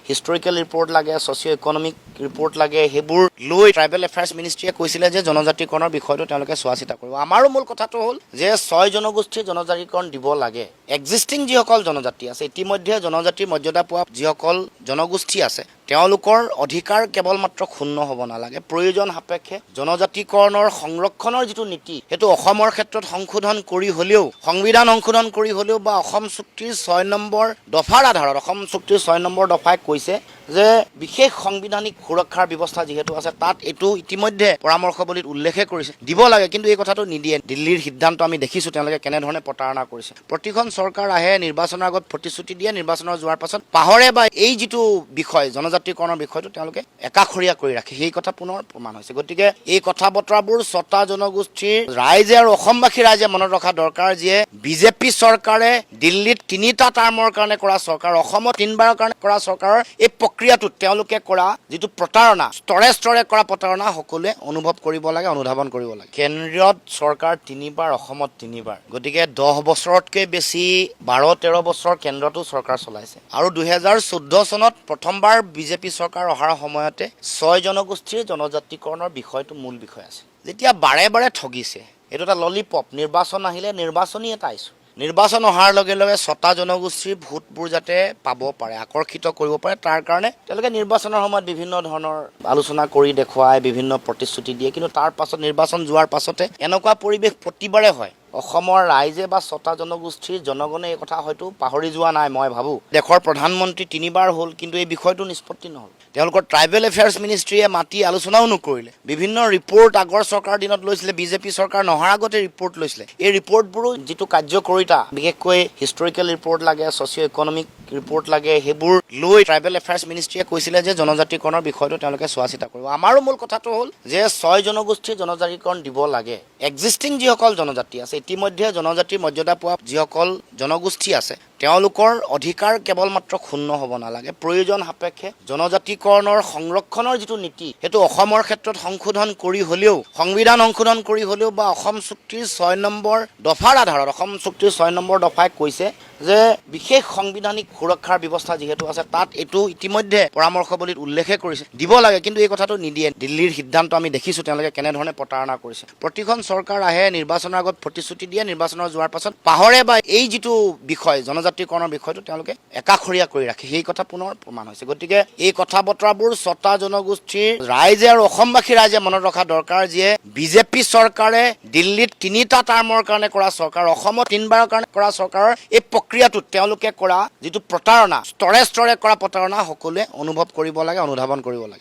Historical report লাগে, socio' economic report লাগে, সেইবোৰ লৈ ট্ৰাইবেল এফেয়াৰ্ছ মিনিষ্ট্ৰীয়ে কৈছিলে যে জনজাতিকৰণৰ বিষয়টো তেওঁলোকে চোৱা চিতা কৰিব। আমাৰো মূল কথাটো হ'ল যে 6 জনগোষ্ঠীৰ জনজাতিকৰণ দিব লাগে। এক্সিষ্টিং যিসকল জনজাতি আছে, ইতিমধ্যে জনজাতিৰ মৰ্যাদা পোৱা যিসকল জনগোষ্ঠী আছে, তেওঁলোকৰ অধিকাৰ কেৱল মাত্ৰ ক্ষুণ্ণ হ'ব নালাগে। প্ৰয়োজন সাপেক্ষে জনজাতিকৰণৰ সংৰক্ষণৰ যিটো নীতি, সেইটো অসমৰ ক্ষেত্ৰত সংশোধন কৰি হ'লেও, সংবিধান সংশোধন কৰি হ'লেও বা অসম চুক্তিৰ 6 নম্বৰ দফাৰ আধাৰত, অসম চুক্তিৰ 6 নম্বৰ দফাই কৈছে যে বিশেষ সাংবিধানিক সুৰক্ষাৰ ব্যৱস্থা যিহেতু আছে, তাত এইটো ইতিমধ্যে পৰামৰ্শৱলীত উল্লেখে কৰিছে, দিব লাগে। কিন্তু এই কথাটো নিদিয়ে। দিল্লীৰ সিদ্ধান্ত আমি দেখিছোঁ তেওঁলোকে কেনেধৰণে প্ৰতাৰণা কৰিছে। প্ৰতিখন চৰকাৰ আহে, নিৰ্বাচনৰ আগত প্ৰতিশ্ৰুতি দিয়ে, নিৰ্বাচনৰ যোৱাৰ পাছত পাহৰে বা এই যিটো বিষয় জনজাতিকৰণৰ বিষয়টো তেওঁলোকে একাষৰীয়া কৰি ৰাখে। সেই কথা পুনৰ প্ৰমাণ হৈছে। গতিকে এই কথা বতৰাবোৰ 6টা জনগোষ্ঠীৰ ৰাইজে আৰু অসমবাসী ৰাইজে মনত ৰখা দৰকাৰ, যে বিজেপি চৰকাৰে দিল্লীত 3টা টাৰ্মৰ কাৰণে কৰা চৰকাৰ, অসমত 3বাৰৰ কাৰণে কৰা চৰকাৰৰ এই প্ৰক্ৰিয়াটোত তেওঁলোকে কৰা যিটো প্ৰতাৰণা, স্তৰে স্তৰে কৰা প্ৰতাৰণা সকলোৱে অনুভৱ কৰিব লাগে, অনুধাৱন কৰিব লাগে। কেন্দ্ৰীয়ত চৰকাৰ 3বাৰ, অসমত 3বাৰ। গতিকে 10 বছৰতকৈ বেছি 12-13 বছৰ কেন্দ্ৰতো চৰকাৰ চলাইছে। আৰু 2014 চনত প্ৰথমবাৰ বিজেপি চৰকাৰ অহাৰ সময়তে 6 জনগোষ্ঠীৰ জনজাতিকৰণৰ বিষয়টো মূল বিষয় আছে। যেতিয়া বাৰে বাৰে ঠগিছে, এইটো এটা ললিপপ, নিৰ্বাচন আহিলে নিৰ্বাচনী এটা ইছ্যু। নিৰ্বাচন অহাৰ লগে লগে 6টা জনগোষ্ঠীৰ ভোটবোৰ যাতে পাব পাৰে, আকৰ্ষিত কৰিব পাৰে, তাৰ কাৰণে তেওঁলোকে নিৰ্বাচনৰ সময়ত বিভিন্ন ধৰণৰ আলোচনা কৰি দেখুৱাই, বিভিন্ন প্ৰতিশ্ৰুতি দিয়ে। কিন্তু তাৰ পাছত নিৰ্বাচন যোৱাৰ পাছতে এনেকুৱা পৰিৱেশ প্ৰতিবাৰে হয়। অসমৰ ৰাইজে বা 6টা জনগোষ্ঠীৰ জনগণে এই কথা হয়তো পাহৰি যোৱা নাই। মই ভাবোঁ দেশৰ প্ৰধানমন্ত্ৰী 3বাৰ হ'ল, কিন্তু এই বিষয়টো নিষ্পত্তি নহ'ল। তেওঁলোকৰ ট্ৰাইবেল এফেয়াৰ্ছ মিনিষ্ট্ৰীয়ে মাতি আলোচনাও নকৰিলে। বিভিন্ন ৰিপৰ্ট আগৰ চৰকাৰ দিনত লৈছিলে, বিজেপি চৰকাৰ নহাৰ আগতে ৰিপৰ্ট লৈছিলে। এই ৰিপৰ্টবোৰো যিটো কাৰ্যকৰিতা, বিশেষকৈ হিষ্টৰিকেল ৰিপৰ্ট লাগে, ছ'চিঅ' ইকনমিক ৰিপৰ্ট লাগে, সেইবোৰ লৈ ট্ৰাইবেল এফেয়াৰ্ছ মিনিষ্ট্ৰীয়ে কৈছিলে যে জনজাতিকৰণৰ বিষয়টো তেওঁলোকে চোৱা চিতা কৰিব। আমাৰো মূল কথাটো হ'ল যে 6 জনগোষ্ঠীৰ জনজাতিকৰণ দিব লাগে। এক্সিষ্টিং যিসকল জনজাতি আছে, ইতিমধ্যে জনজাতিৰ মৰ্যাদা পোৱা যিসকল জনগোষ্ঠী আছে, তেওঁলোকৰ অধিকাৰ কেৱল মাত্ৰ ক্ষুণ্ণ হ'ব নালাগে। প্ৰয়োজন সাপেক্ষে জনজাতিকৰণৰ সংৰক্ষণৰ যিটো নীতি, সেইটো অসমৰ ক্ষেত্ৰত সংশোধন কৰি হ'লেও, সংবিধান সংশোধন কৰি হ'লেও বা অসম চুক্তিৰ 6 নম্বৰ দফাৰ আধাৰত, অসম চুক্তিৰ 6 নম্বৰ দফাই কৈছে যে বিশেষ সাংবিধানিক সুৰক্ষাৰ ব্যৱস্থা যিহেতু আছে, তাত এইটো ইতিমধ্যে পৰামৰ্শৱলীত উল্লেখে কৰিছে, দিব লাগে। কিন্তু এই কথাটো নিদিয়ে। দিল্লীৰ সিদ্ধান্ত আমি দেখিছোঁ তেওঁলোকে কেনেধৰণে প্ৰতাৰণা কৰিছে। প্ৰতিখন চৰকাৰ আহে, নিৰ্বাচনৰ আগত প্ৰতিশ্ৰুতি দিয়ে, নিৰ্বাচনৰ যোৱাৰ পাছত পাহৰে বা এই যিটো বিষয় জনজাতিকৰণৰ বিষয়টো তেওঁলোকে একাষৰীয়া কৰি ৰাখে। সেই কথা পুনৰ প্ৰমাণ হৈছে। গতিকে এই কথা বতৰাবোৰ 6টা জনগোষ্ঠীৰ ৰাইজে আৰু অসমবাসী ৰাইজে মনত ৰখা দৰকাৰ, যে বিজেপি চৰকাৰে দিল্লীত 3টা টাৰ্মৰ কাৰণে কৰা চৰকাৰ, অসমত 3বাৰৰ কাৰণে কৰা চৰকাৰৰ এই প্ৰক্ৰিয়াটোত তেওঁলোকে কৰা যিটো প্ৰতাৰণা, স্তৰে স্তৰে কৰা প্ৰতাৰণা সকলোৱে অনুভৱ কৰিব লাগে, অনুধাৱন কৰিব লাগে।